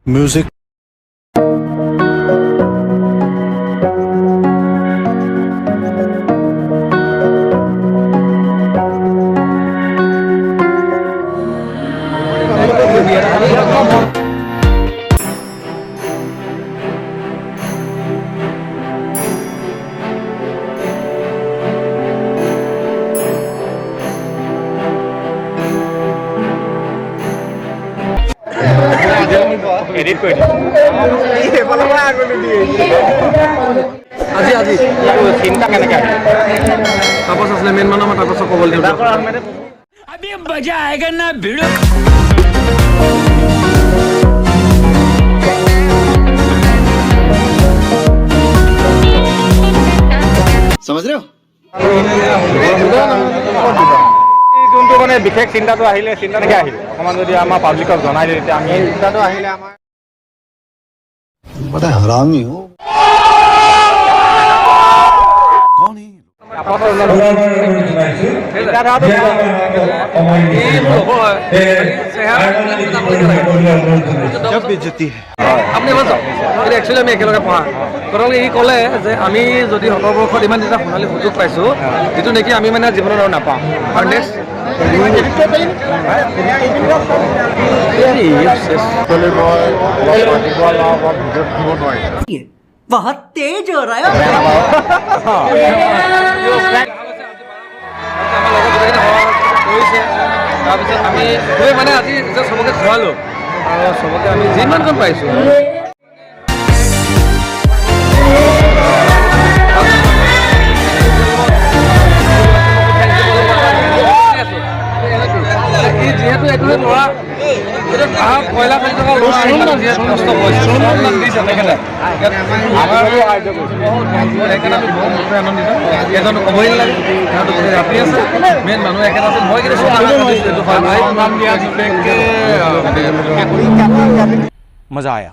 Music. Edit কৰি আজি আজি চিন্তা কেনেকৈ আহিল তাপছ আছিলে মেইন মানুহ আমাৰ তাপছক ক'বলৈ দিওঁ अभी मजा आएगा ना भिड़ो समझ रहे हो যোনটো মানে বিশেষ চিন্তাটো আহিলে চিন্তা নেকি আহিলে অকণমান যদি আমাৰ পাব্লিকক জনাই দিয়ে তেতিয়া আমি চিন্তাটো আহিলে আমাৰ बड़ा हरामी हो कौन है जब बेइज्जती है আপুনি বল কিন্তু একচুৱেলি আমি একেলগে পঢ়া কাৰণ ই ক'লে যে আমি যদি শতবৰ্ষত ইমান এটা সোণালী সুযোগ পাইছোঁ যিটো নেকি আমি মানে জীৱনত আৰু নাপাওঁ আৰু নেক্সট बहुत तेज हो रहा है তাৰপিছত আমি খুবেই মানে আজি চবকে খোৱালোঁ আৰু চবকে আমি যিমানজন পাইছোঁ যিহেতু এইটোৱে ল'ৰা কয়লা ফালি থকা ল'ৰা যিহেতু কষ্ট কৰিছে দিছে তেখেতে সেইকাৰণে আমি বহুত আনন্দিত এজনো ক'বই নালাগে সিহঁতো গোটেই ৰাতি আছে মেইন মানুহ একেটা আছিল মই কিন্তু मजा आया